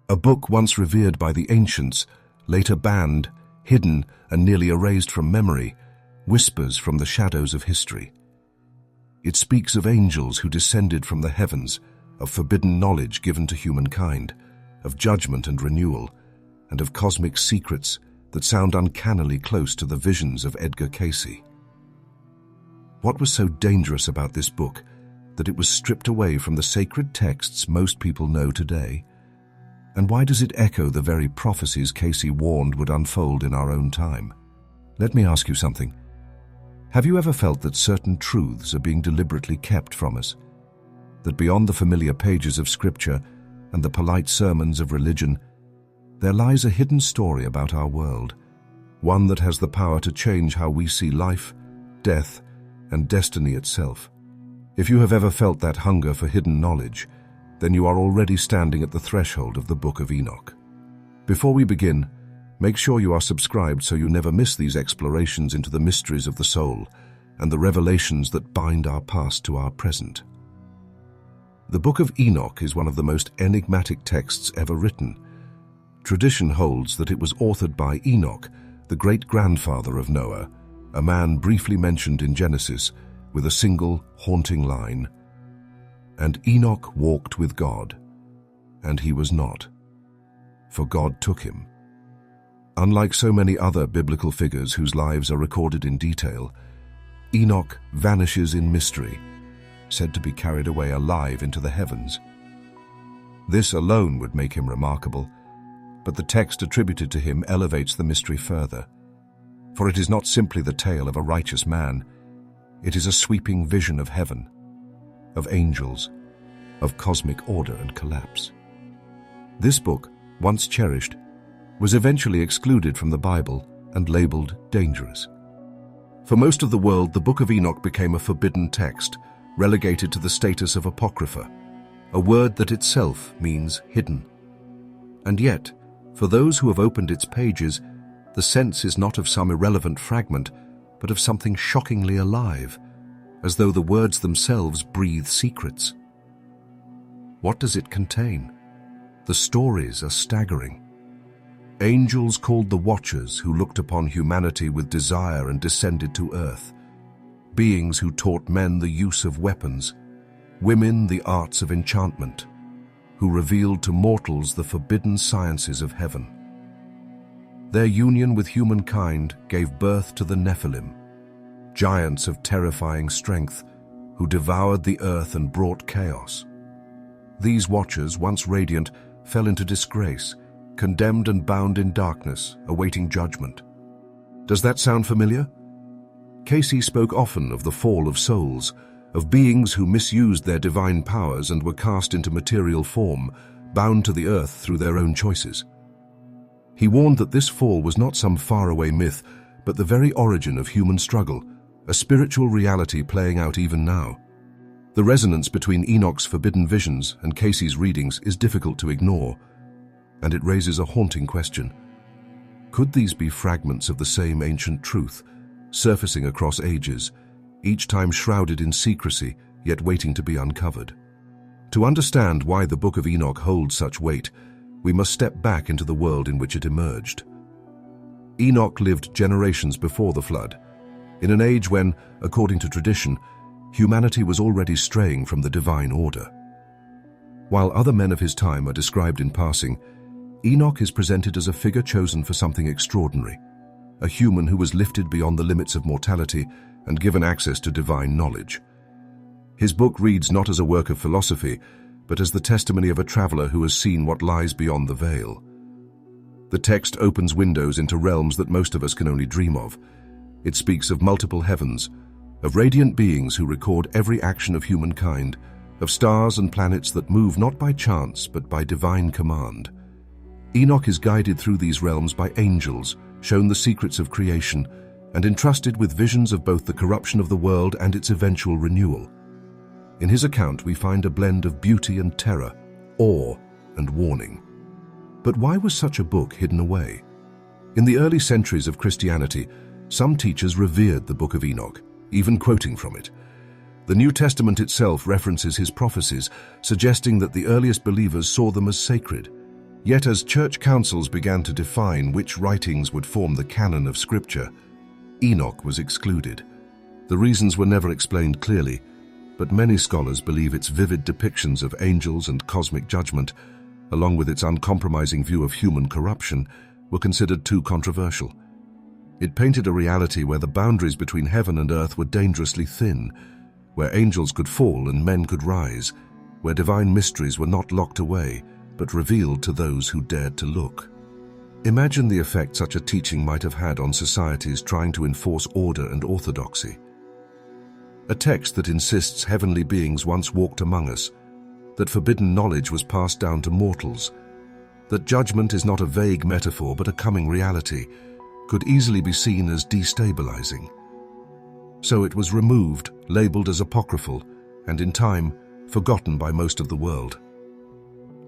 A book once revered by the ancients, later banned, hidden, and nearly erased from memory, whispers from the shadows of history. It speaks of angels who descended from the heavens, of forbidden knowledge given to humankind, of judgment and renewal, and of cosmic secrets that sound uncannily close to the visions of Edgar Cayce. What was so dangerous about this book that it was stripped away from the sacred texts most people know today? And why does it echo the very prophecies Cayce warned would unfold in our own time? Let me ask you something. Have you ever felt that certain truths are being deliberately kept from us? That beyond the familiar pages of Scripture and the polite sermons of religion, there lies a hidden story about our world, one that has the power to change how we see life, death, and destiny itself. If you have ever felt that hunger for hidden knowledge, then you are already standing at the threshold of the Book of Enoch. Before we begin, make sure you are subscribed so you never miss these explorations into the mysteries of the soul and the revelations that bind our past to our present. The Book of Enoch is one of the most enigmatic texts ever written. Tradition holds that it was authored by Enoch, the great-grandfather of Noah, a man briefly mentioned in Genesis with a single haunting line, "And Enoch walked with God, and he was not, for God took him." Unlike so many other biblical figures whose lives are recorded in detail, Enoch vanishes in mystery, said to be carried away alive into the heavens. This alone would make him remarkable, but the text attributed to him elevates the mystery further. For it is not simply the tale of a righteous man, it is a sweeping vision of heaven, of angels, of cosmic order and collapse. This book, once cherished, was eventually excluded from the Bible and labeled dangerous. For most of the world, the Book of Enoch became a forbidden text, relegated to the status of apocrypha, a word that itself means hidden. And yet, for those who have opened its pages, the sense is not of some irrelevant fragment, but of something shockingly alive, as though the words themselves breathe secrets. What does it contain? The stories are staggering. Angels called the Watchers who looked upon humanity with desire and descended to earth. Beings who taught men the use of weapons, women the arts of enchantment, who revealed to mortals the forbidden sciences of heaven. Their union with humankind gave birth to the Nephilim, giants of terrifying strength who devoured the earth and brought chaos. These Watchers, once radiant, fell into disgrace, condemned and bound in darkness, awaiting judgment. Does that sound familiar? Cayce spoke often of the fall of souls, of beings who misused their divine powers and were cast into material form, bound to the earth through their own choices. He warned that this fall was not some faraway myth, but the very origin of human struggle, a spiritual reality playing out even now. The resonance between Enoch's forbidden visions and Cayce's readings is difficult to ignore, and it raises a haunting question. Could these be fragments of the same ancient truth, surfacing across ages, each time shrouded in secrecy, yet waiting to be uncovered? To understand why the Book of Enoch holds such weight, we must step back into the world in which it emerged. Enoch lived generations before the flood, in an age when, according to tradition, humanity was already straying from the divine order. While other men of his time are described in passing, Enoch is presented as a figure chosen for something extraordinary, a human who was lifted beyond the limits of mortality and given access to divine knowledge. His book reads not as a work of philosophy, but as the testimony of a traveler who has seen what lies beyond the veil. The text opens windows into realms that most of us can only dream of. It speaks of multiple heavens, of radiant beings who record every action of humankind, of stars and planets that move not by chance but by divine command. Enoch is guided through these realms by angels, shown the secrets of creation, and entrusted with visions of both the corruption of the world and its eventual renewal. In his account, we find a blend of beauty and terror, awe and warning. But why was such a book hidden away? In the early centuries of Christianity, some teachers revered the Book of Enoch, even quoting from it. The New Testament itself references his prophecies, suggesting that the earliest believers saw them as sacred. Yet as church councils began to define which writings would form the canon of Scripture, Enoch was excluded. The reasons were never explained clearly, but many scholars believe its vivid depictions of angels and cosmic judgment, along with its uncompromising view of human corruption, were considered too controversial. It painted a reality where the boundaries between heaven and earth were dangerously thin, where angels could fall and men could rise, where divine mysteries were not locked away, but revealed to those who dared to look. Imagine the effect such a teaching might have had on societies trying to enforce order and orthodoxy. A text that insists heavenly beings once walked among us, that forbidden knowledge was passed down to mortals, that judgment is not a vague metaphor but a coming reality, could easily be seen as destabilizing. So it was removed, labeled as apocryphal, and in time, forgotten by most of the world.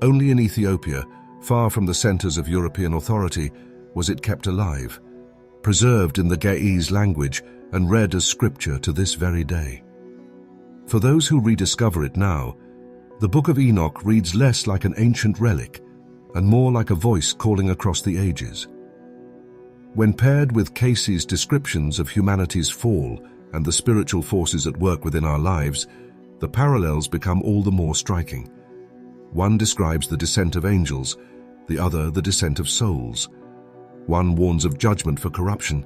Only in Ethiopia, far from the centers of European authority, was it kept alive, preserved in the Cayce language and read as scripture to this very day. For those who rediscover it now, the Book of Enoch reads less like an ancient relic and more like a voice calling across the ages. When paired with Cayce's descriptions of humanity's fall and the spiritual forces at work within our lives, the parallels become all the more striking. One describes the descent of angels, the other the descent of souls. One warns of judgment for corruption,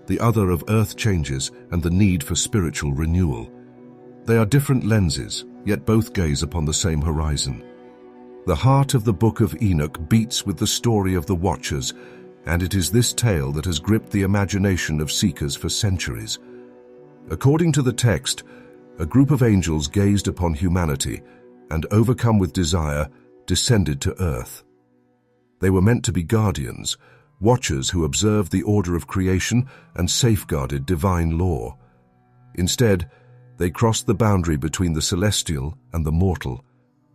the other of earth changes and the need for spiritual renewal. They are different lenses, yet both gaze upon the same horizon. The heart of the Book of Enoch beats with the story of the Watchers, and it is this tale that has gripped the imagination of seekers for centuries. According to the text, a group of angels gazed upon humanity and, overcome with desire, descended to earth. They were meant to be guardians, watchers who observed the order of creation and safeguarded divine law. Instead, they crossed the boundary between the celestial and the mortal,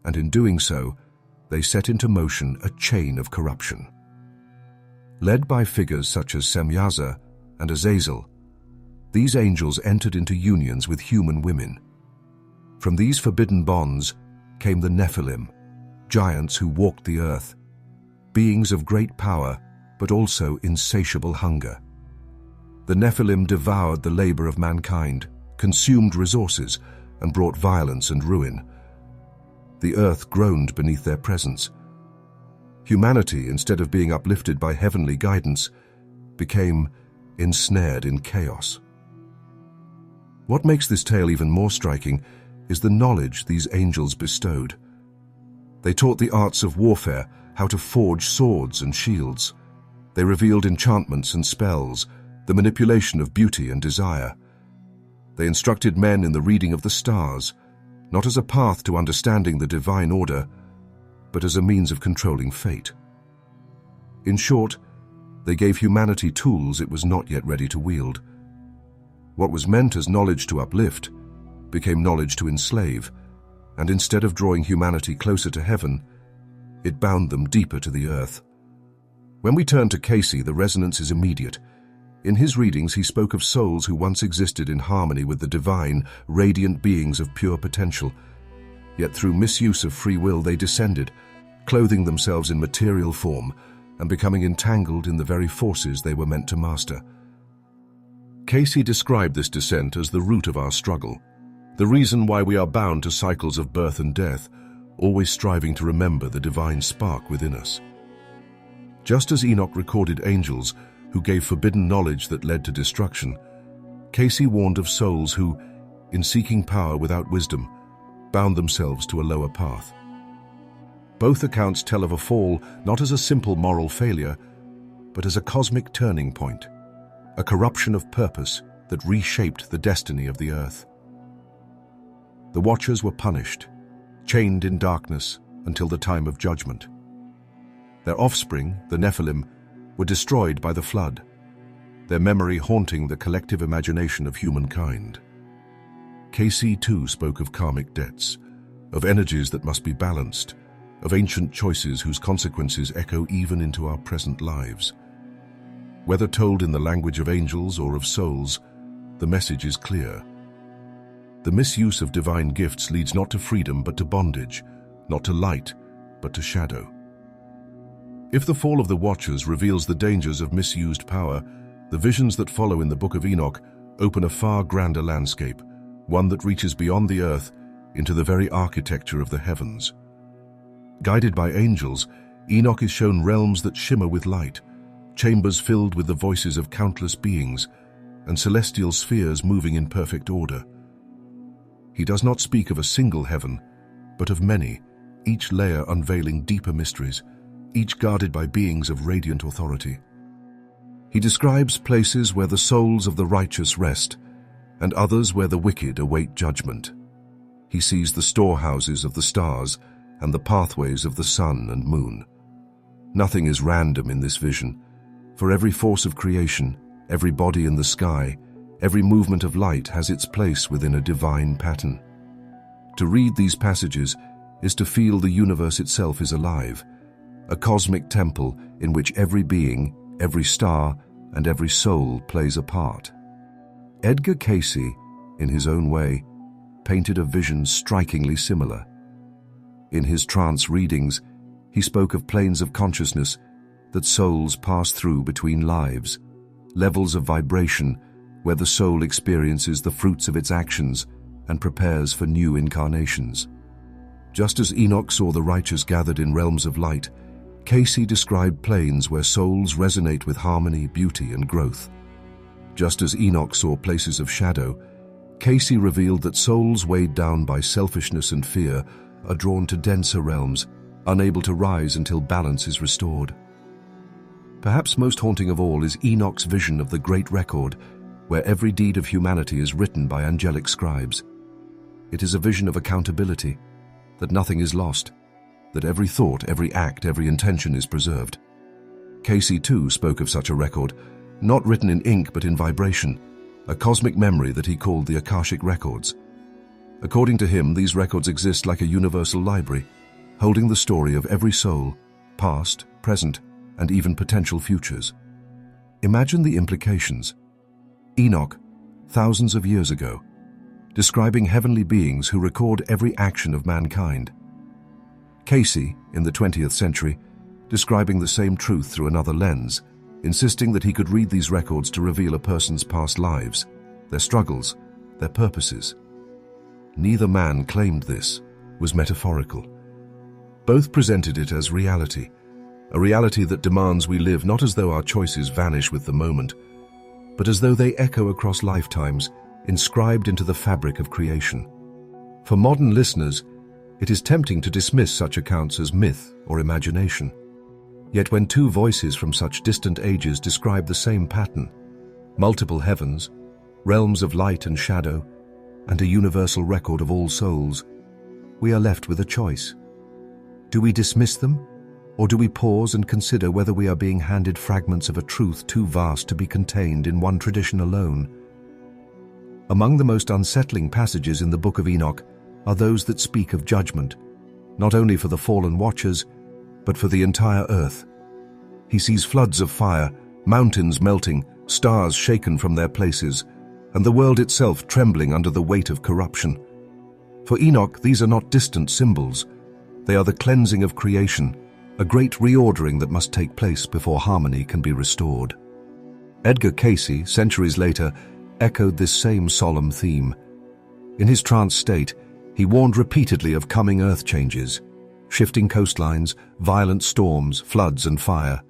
and in doing so, they set into motion a chain of corruption. Led by figures such as Semyaza and Azazel, these angels entered into unions with human women. From these forbidden bonds came the Nephilim, giants who walked the earth, beings of great power but also insatiable hunger. The Nephilim devoured the labor of mankind, consumed resources, and brought violence and ruin. The earth groaned beneath their presence. Humanity, instead of being uplifted by heavenly guidance, became ensnared in chaos. What makes this tale even more striking is the knowledge these angels bestowed. They taught the arts of warfare, how to forge swords and shields. They revealed enchantments and spells, the manipulation of beauty and desire. They instructed men in the reading of the stars, not as a path to understanding the divine order, but as a means of controlling fate. In short, they gave humanity tools it was not yet ready to wield. What was meant as knowledge to uplift became knowledge to enslave, and instead of drawing humanity closer to heaven, it bound them deeper to the earth. When we turn to Cayce, the resonance is immediate. In his readings, he spoke of souls who once existed in harmony with the divine, radiant beings of pure potential. Yet through misuse of free will, they descended, clothing themselves in material form and becoming entangled in the very forces they were meant to master. Cayce described this descent as the root of our struggle, the reason why we are bound to cycles of birth and death, always striving to remember the divine spark within us. Just as Enoch recorded angels who gave forbidden knowledge that led to destruction, Cayce warned of souls who, in seeking power without wisdom, bound themselves to a lower path. Both accounts tell of a fall not as a simple moral failure, but as a cosmic turning point, a corruption of purpose that reshaped the destiny of the earth. The Watchers were punished, chained in darkness until the time of judgment. Their offspring, the Nephilim, were destroyed by the flood, their memory haunting the collective imagination of humankind. Cayce too spoke of karmic debts, of energies that must be balanced, of ancient choices whose consequences echo even into our present lives. Whether told in the language of angels or of souls, the message is clear. The misuse of divine gifts leads not to freedom but to bondage, not to light but to shadow. If the fall of the Watchers reveals the dangers of misused power, the visions that follow in the Book of Enoch open a far grander landscape, one that reaches beyond the earth into the very architecture of the heavens. Guided by angels, Enoch is shown realms that shimmer with light, chambers filled with the voices of countless beings, and celestial spheres moving in perfect order. He does not speak of a single heaven, but of many, each layer unveiling deeper mysteries, each guarded by beings of radiant authority. He describes places where the souls of the righteous rest, and others where the wicked await judgment. He sees the storehouses of the stars and the pathways of the sun and moon. Nothing is random in this vision, for every force of creation, every body in the sky, every movement of light has its place within a divine pattern. To read these passages is to feel the universe itself is alive, a cosmic temple in which every being, every star, and every soul plays a part. Edgar Cayce, in his own way, painted a vision strikingly similar. In his trance readings, he spoke of planes of consciousness that souls pass through between lives, levels of vibration where the soul experiences the fruits of its actions and prepares for new incarnations. Just as Enoch saw the righteous gathered in realms of light, Cayce described planes where souls resonate with harmony, beauty, and growth. Just as Enoch saw places of shadow, Cayce revealed that souls weighed down by selfishness and fear are drawn to denser realms, unable to rise until balance is restored. Perhaps most haunting of all is Enoch's vision of the Great Record, where every deed of humanity is written by angelic scribes. It is a vision of accountability, that nothing is lost, that every thought, every act, every intention is preserved. Cayce too spoke of such a record, not written in ink but in vibration, a cosmic memory that he called the Akashic Records. According to him, these records exist like a universal library, holding the story of every soul, past, present, and even potential futures. Imagine the implications. Enoch, thousands of years ago, describing heavenly beings who record every action of mankind. Cayce, in the 20th century, describing the same truth through another lens, insisting that he could read these records to reveal a person's past lives, their struggles, their purposes. Neither man claimed this was metaphorical. Both presented it as reality, a reality that demands we live not as though our choices vanish with the moment, but as though they echo across lifetimes, inscribed into the fabric of creation. For modern listeners, it is tempting to dismiss such accounts as myth or imagination. Yet when two voices from such distant ages describe the same pattern, multiple heavens, realms of light and shadow, and a universal record of all souls, we are left with a choice. Do we dismiss them, or do we pause and consider whether we are being handed fragments of a truth too vast to be contained in one tradition alone? Among the most unsettling passages in the Book of Enoch are those that speak of judgment, not only for the fallen watchers, but for the entire earth. He sees floods of fire, mountains melting, stars shaken from their places, and the world itself trembling under the weight of corruption. For Enoch, these are not distant symbols. They are the cleansing of creation, a great reordering that must take place before harmony can be restored. Edgar Cayce, centuries later, echoed this same solemn theme. In his trance state, he warned repeatedly of coming earth changes, shifting coastlines, violent storms, floods, and fire.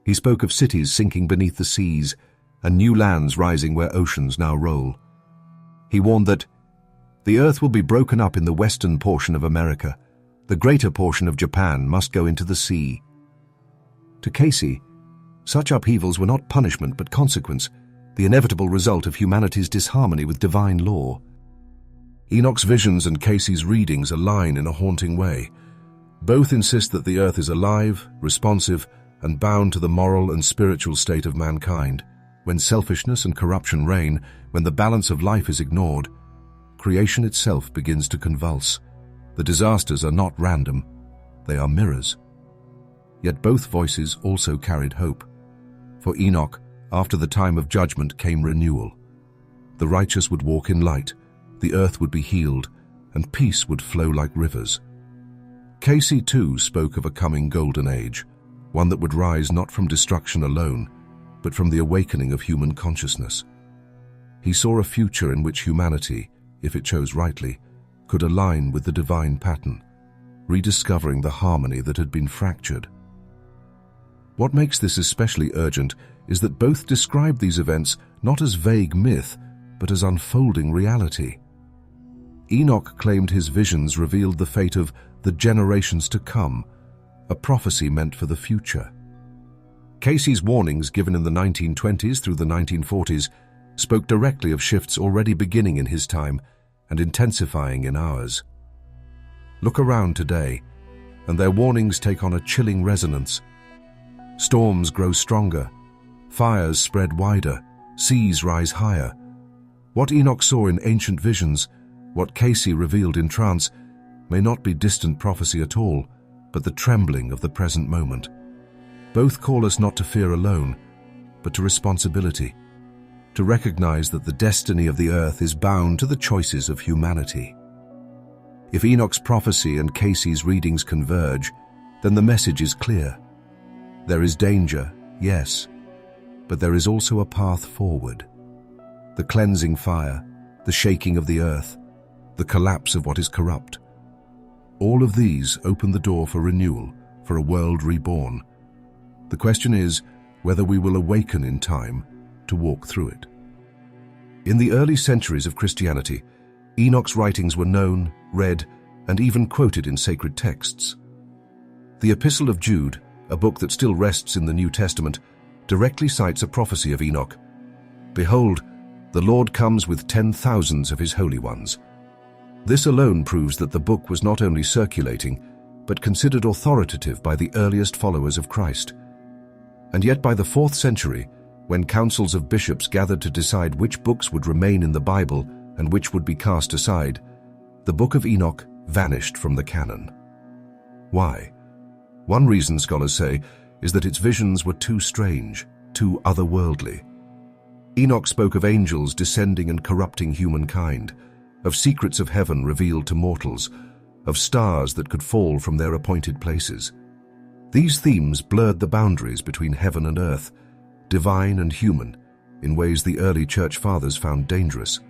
He spoke of cities sinking beneath the seas and new lands rising where oceans now roll. He warned that the earth will be broken up in the western portion of America. The greater portion of Japan must go into the sea. To Cayce, such upheavals were not punishment but consequence, the inevitable result of humanity's disharmony with divine law. Enoch's visions and Cayce's readings align in a haunting way. Both insist that the earth is alive, responsive, and bound to the moral and spiritual state of mankind. When selfishness and corruption reign, when the balance of life is ignored, creation itself begins to convulse. The disasters are not random, they are mirrors. Yet both voices also carried hope. For Enoch, after the time of judgment came renewal. The righteous would walk in light, the earth would be healed, and peace would flow like rivers. Cayce too spoke of a coming golden age, one that would rise not from destruction alone, but from the awakening of human consciousness. He saw a future in which humanity, if it chose rightly, could align with the divine pattern, rediscovering the harmony that had been fractured. What makes this especially urgent is that both describe these events not as vague myth, but as unfolding reality. Enoch claimed his visions revealed the fate of the generations to come, a prophecy meant for the future. Cayce's warnings given in the 1920s through the 1940s spoke directly of shifts already beginning in his time and intensifying in ours. Look around today, and their warnings take on a chilling resonance. Storms grow stronger, fires spread wider, seas rise higher. What Enoch saw in ancient visions, what Cayce revealed in trance, may not be distant prophecy at all, but the trembling of the present moment. Both call us not to fear alone, but to responsibility, to recognize that the destiny of the earth is bound to the choices of humanity. If Enoch's prophecy and Cayce's readings converge, then the message is clear. There is danger, yes, but there is also a path forward. The cleansing fire, the shaking of the earth, the collapse of what is corrupt. All of these open the door for renewal, for a world reborn. The question is whether we will awaken in time to walk through it. In the early centuries of Christianity, Enoch's writings were known, read, and even quoted in sacred texts. The Epistle of Jude, a book that still rests in the New Testament, directly cites a prophecy of Enoch. Behold, the Lord comes with 10,000s of his holy ones. This alone proves that the book was not only circulating, but considered authoritative by the earliest followers of Christ. And yet by the 4th century, when councils of bishops gathered to decide which books would remain in the Bible and which would be cast aside, the Book of Enoch vanished from the canon. Why? One reason, scholars say, is that its visions were too strange, too otherworldly. Enoch spoke of angels descending and corrupting humankind, of secrets of heaven revealed to mortals, of stars that could fall from their appointed places. These themes blurred the boundaries between heaven and earth, divine and human, in ways the early church fathers found dangerous.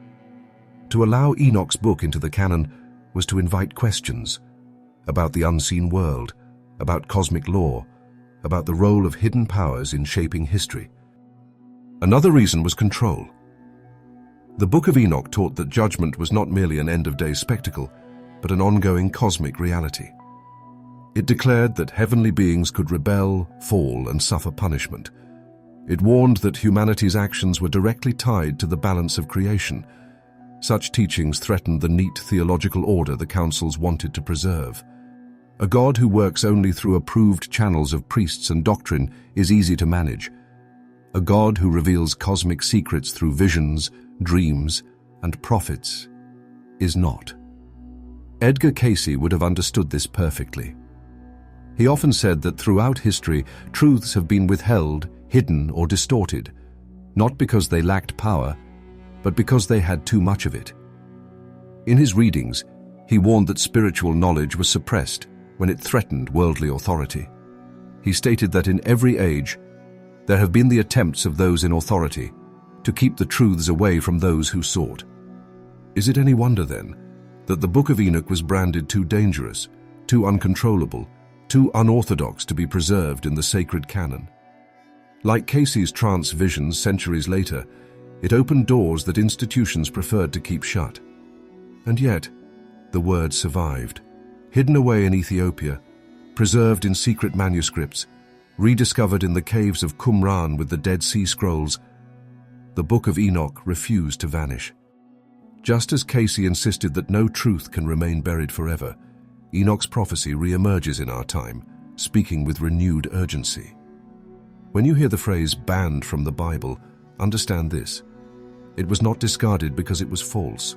To allow Enoch's book into the canon was to invite questions about the unseen world, about cosmic law, about the role of hidden powers in shaping history. Another reason was control. The Book of Enoch taught that judgment was not merely an end-of-days spectacle, but an ongoing cosmic reality. It declared that heavenly beings could rebel, fall, and suffer punishment. It warned that humanity's actions were directly tied to the balance of creation. Such teachings threatened the neat theological order the councils wanted to preserve. A God who works only through approved channels of priests and doctrine is easy to manage. A God who reveals cosmic secrets through visions, dreams, and prophets is not. Edgar Cayce would have understood this perfectly. He often said that throughout history, truths have been withheld, hidden, or distorted, not because they lacked power, but because they had too much of it. In his readings, he warned that spiritual knowledge was suppressed when it threatened worldly authority. He stated that in every age, there have been the attempts of those in authority to keep the truths away from those who sought. Is it any wonder, then, that the Book of Enoch was branded too dangerous, too uncontrollable, too unorthodox to be preserved in the sacred canon? Like Cayce's trance visions centuries later, it opened doors that institutions preferred to keep shut. And yet, the word survived, hidden away in Ethiopia, preserved in secret manuscripts, rediscovered in the caves of Qumran with the Dead Sea Scrolls. The Book of Enoch refused to vanish. Just as Cayce insisted that no truth can remain buried forever, Enoch's prophecy re-emerges in our time, speaking with renewed urgency. When you hear the phrase "banned from the Bible," understand this. It was not discarded because it was false.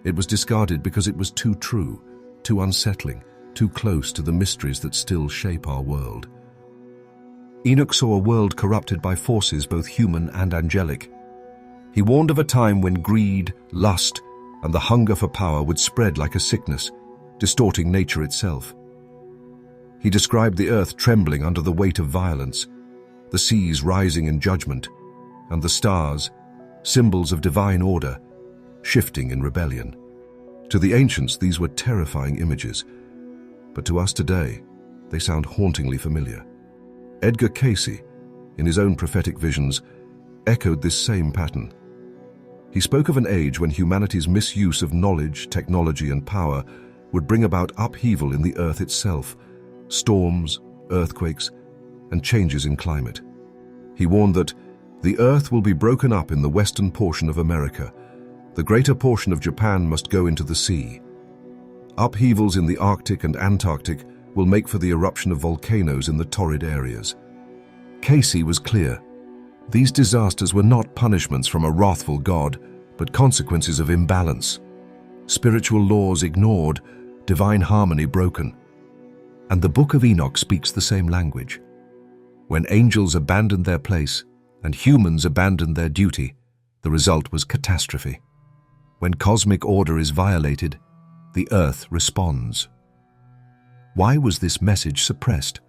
It was discarded because it was too true, too unsettling, too close to the mysteries that still shape our world. Enoch saw a world corrupted by forces both human and angelic. He warned of a time when greed, lust, and the hunger for power would spread like a sickness, distorting nature itself. He described the earth trembling under the weight of violence, the seas rising in judgment, and the stars, symbols of divine order, shifting in rebellion. To the ancients, these were terrifying images, but to us today, they sound hauntingly familiar. Edgar Cayce, in his own prophetic visions, echoed this same pattern. He spoke of an age when humanity's misuse of knowledge, technology, and power would bring about upheaval in the earth itself, storms, earthquakes, and changes in climate. He warned that the earth will be broken up in the western portion of America. The greater portion of Japan must go into the sea. Upheavals in the Arctic and Antarctic will make for the eruption of volcanoes in the torrid areas. Cayce was clear. These disasters were not punishments from a wrathful God, but consequences of imbalance. Spiritual laws ignored, divine harmony broken. And the Book of Enoch speaks the same language. When angels abandoned their place and humans abandoned their duty, the result was catastrophe. When cosmic order is violated, the earth responds. Why was this message suppressed?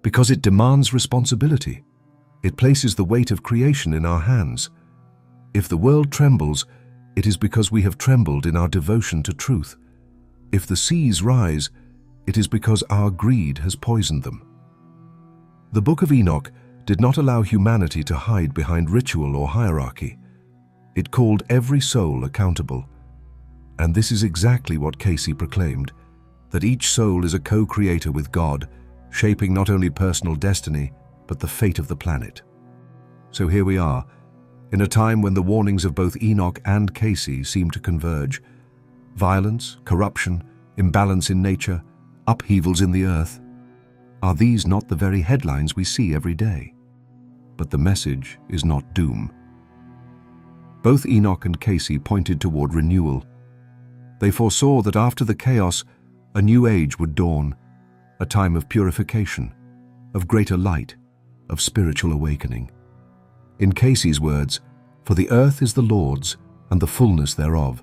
Because it demands responsibility. It places the weight of creation in our hands. If the world trembles, it is because we have trembled in our devotion to truth. If the seas rise, it is because our greed has poisoned them. The Book of Enoch did not allow humanity to hide behind ritual or hierarchy. It called every soul accountable. And this is exactly what Cayce proclaimed, that each soul is a co-creator with God, shaping not only personal destiny, but the fate of the planet. So here we are, in a time when the warnings of both Enoch and Cayce seem to converge. Violence, corruption, imbalance in nature, upheavals in the earth. Are these not the very headlines we see every day? But the message is not doom. Both Enoch and Cayce pointed toward renewal. They foresaw that after the chaos, a new age would dawn, a time of purification, of greater light, of spiritual awakening. In Cayce's words, "For the earth is the Lord's, and the fullness thereof.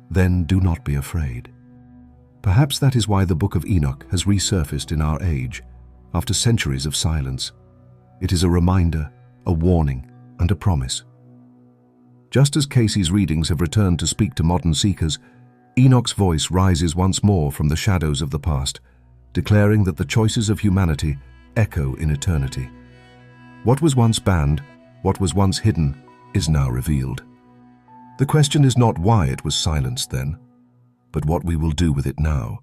Then do not be afraid." Perhaps that is why the Book of Enoch has resurfaced in our age, after centuries of silence. It is a reminder, a warning, and a promise. Just as Cayce's readings have returned to speak to modern seekers, Enoch's voice rises once more from the shadows of the past, declaring that the choices of humanity echo in eternity. What was once banned, what was once hidden, is now revealed. The question is not why it was silenced then, but what we will do with it now.